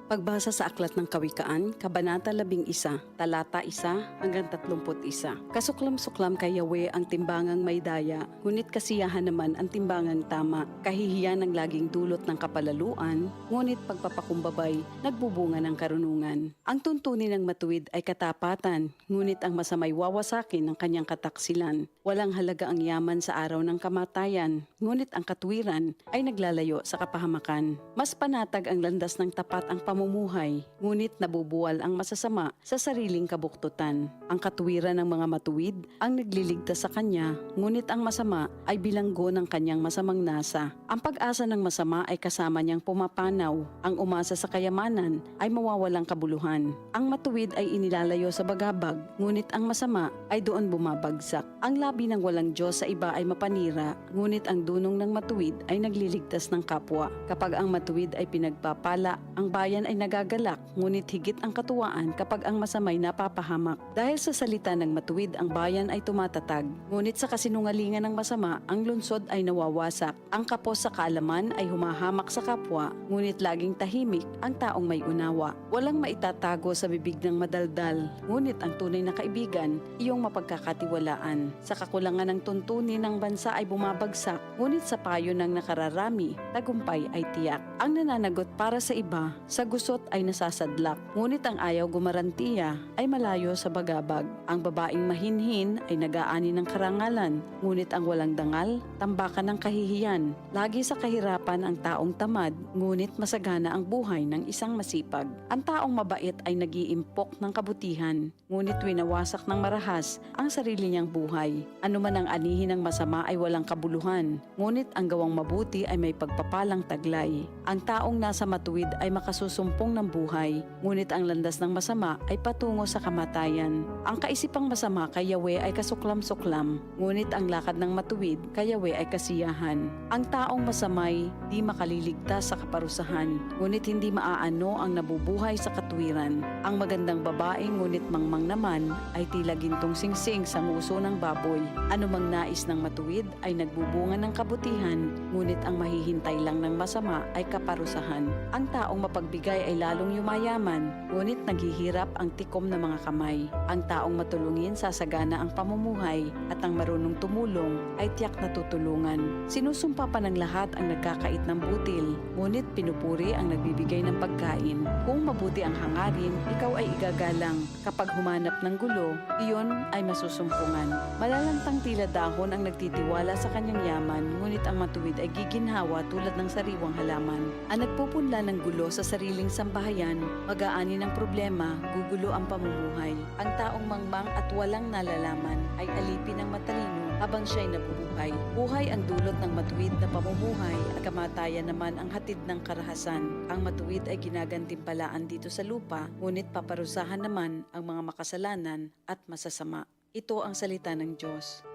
Pagbasa sa Aklat ng Kawikaan, Kabanata 11, Talata 1 hanggang 31. Kasuklam-suklam kay Yahweh ang timbangang may daya, ngunit kasiyahan naman ang timbangang tama. Kahihiyan ang laging dulot ng kapalaluan, ngunit pagpapakumbabay, nagbubunga ng karunungan. Ang tuntunin ng matuwid ay katapatan, ngunit ang masamay wawasakin ng kanyang kataksilan. Walang halaga ang yaman sa araw ng kamatayan, ngunit ang katwiran ay naglalayo sa kapahamakan. Mas panatag ang landas ng tapat ang pamumuhay, ngunit nabubuwal ang masasama sa sariling kabuktutan. Ang katwiran ng mga matuwid ang nagliligtas sa kanya, ngunit ang masama ay bilanggo ng kanyang masamang nasa. Ang pag-asa ng masama ay kasama niyang pumapanaw. Ang umasa sa kayamanan ay mawawalang kabuluhan. Ang matuwid ay inilalayo sa bagabag, ngunit ang masama ay doon bumabagsak. Ang labi ng walang Diyos sa iba ay mapanira, ngunit ang dunong ng matuwid ay nagliligtas ng kapwa. Kapag ang matuwid ay pinagpapala, ang bayan ay nagagalak, ngunit higit ang katuwaan kapag ang masamay napapahamak. Dahil sa salita ng matuwid, ang bayan ay tumatatag, ngunit sa kasinungalingan ng masama, ang lungsod ay nawawasak. Ang kapos sa kaalaman ay humahamak sa kapwa, ngunit laging tahimik ang taong may unawa. Walang maitatago sa bibig ng madaldal, ngunit ang tunay na kaibigan, iyong mapagkakatiwalaan. Sa kakulangan ng tuntunin ng bansa ay bumabagsak, ngunit sa payo ng nakararami, tagumpay ay tiyak. Ang nananagot para sa iba, sa gusot ay nasasadlak, ngunit ang ayaw gumarantiya ay malayo sa bagabag. Ang babaeng mahinhin ay nag-aani ng karangalan, ngunit ang walang dangal, tambakan ng kahihiyan. Lagi sa kahirapan ang taong tamad, ngunit masagana ang buhay ng isang masipag. Ang taong mabait ay nag-iimpok ng kabutihan, ngunit winawasak ng marahas ang sarili niyang buhay. Ano man ang anihin ng masama ay walang kabuluhan, ngunit ang gawang mabuti ay may pagpapalang taglay. Ang taong nasa matuwid ay makasusumpong ng buhay, ngunit ang landas ng masama ay patungo sa kamatayan. Ang kaisipang masama kay Yahweh ay kasuklam-suklam, ngunit ang lakad ng matuwid kay Yahweh ay kasiyahan. Ang taong masamay di makaliligtas sa kaparusahan, ngunit hindi maaano ang nabubuhay sa katwiran. Ang magandang babae ngunit mangmang naman ay tila gintong singsing sa nguso ng baboy. Anumang nais ng matuwid ay nagbubunga ng kabutihan, ngunit ang mahihintay lang ng masama ay kaparusahan. Ang taong mapagbigay ay lalong yumayaman, ngunit naghihirap ang tikom ng mga kamay. Ang taong matulungin sasagana ang pamumuhay, at ang marunong tumulong ay tiyak na tutulungan. Sinusumpa pa ng lahat ang nagkakait ng butil, ngunit pinupuri ang nagbibigay ng pagkain. Kung mabuti ang hangarin, ikaw ay igagalang. Kapag humanap ng gulo, iyon ay masusumpungan. Malalantang tila dahon ang nagtitiwala sa kanyang yaman, ngunit ang matuwid ay giginhawa tulad ng sariwang halaman. Ang nagpupunla ng gulo sa sariling sambahayan, mag-aani ng problema, gugulo ang pamumuhay. Ang taong mangmang at walang nalalaman ay alipin ng matalino habang siya'y nabubuhay. Buhay ang dulot ng matuwid na pamumuhay, at kamatayan naman ang hatid ng karahasan. Ang matuwid ay ginagantimpalaan dito sa lupa, ngunit paparusahan naman ang mga makasalanan at masasama. Ito ang salita ng Diyos.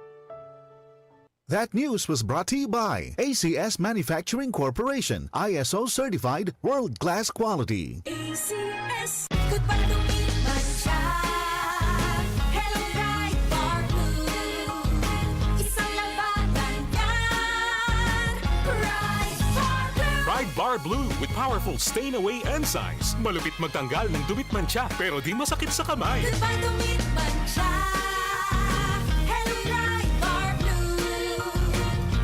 That news was brought to you by ACS Manufacturing Corporation, ISO certified, world-class quality. ACS, goodbye to me, Mancha. Hello, Bright Bar Blue. Isang labanan yan. Bright Bar Blue. Pride Bar Blue with powerful stain-away enzymes. Malupit magtanggal ng dumit mancha pero di masakit sa kamay. Goodbye to me, Mancha. Hello, Bright Bar Blue.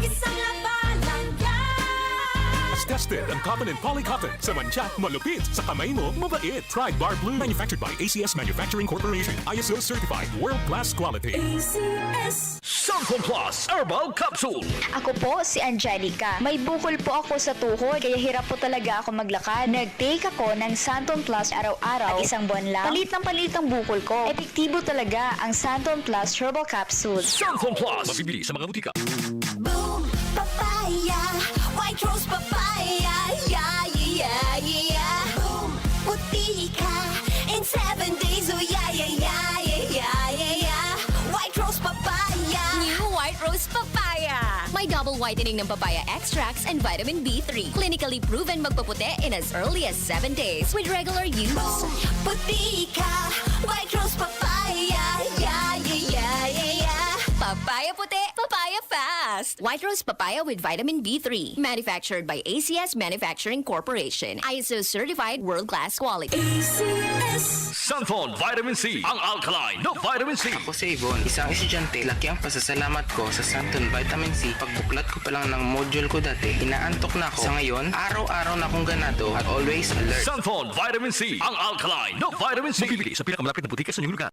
Isang labanan yan. As tested ang cotton and polycotton. Sa mancha, malupit. Sa kamay mo, mabait. Pride Bar Blue. Manufactured by ACS Manufacturing Corporation. ISO certified. World-class quality. ACS. Santon Plus Herbal Capsule. Ako po si Angelica. May bukol po ako sa tuhod, kaya hirap po talaga ako maglakad. Nag-take ako ng Santon Plus araw-araw at isang buwan lang, palit ang bukol ko. Epektibo talaga ang Santon Plus Herbal Capsule. Santon Plus. Mabibili sa mga butika. Boom, papaya, white rose papaya, yeah, yeah, yeah. Boom, puti ka in 7 days, oh yeah, yeah, yeah, yeah, yeah, yeah. White rose papaya. New White Rose Papaya. May double whitening ng papaya extracts and vitamin B3. Clinically proven magpaputi in as early as 7 days with regular use. Boom, puti ka, white rose papaya, yeah, yeah, yeah, yeah, yeah. Papaya puti, papaya Papaya Fast! White Rose Papaya with vitamin B3. Manufactured by ACS Manufacturing Corporation. ISO certified world-class quality. Santon Vitamin C, ang alkaline na vitamin C. Ako si Yvonne, isang estudyante. Laki ang pasasalamat ko sa Santon Vitamin C. Pagbuklat ko pa lang ng module ko dati, inaantok na ako. Sa ngayon, araw-araw na akong ganado at always alert. Santon Vitamin C, ang alkaline na vitamin C. Mabibili sa pinakamalapit na butika sa inyong lugar.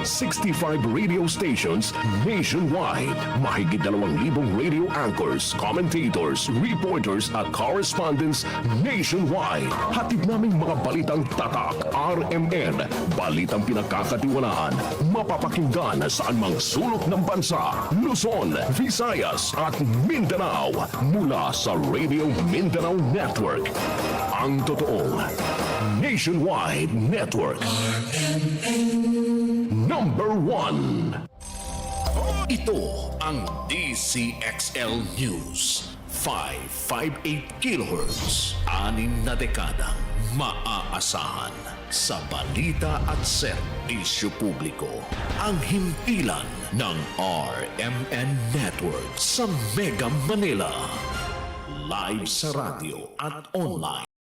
65 radio stations nationwide. Mahigit 2,000 radio anchors, commentators, reporters at correspondents nationwide. Hatid naming mga balitang tatak, RMN, balitang pinagkakatiwalaan, mapapakinggan saan mang sulok ng bansa, Luzon, Visayas at Mindanao mula sa Radio Mindanao Network. Ang totoong nationwide network. Number 1. Ito ang DCXL News. 558 kHz. 6 na dekadang maaasahan. Sa balita at serbisyo publiko. Ang himpilan ng RMN Network sa Mega Manila. Live sa radio at online.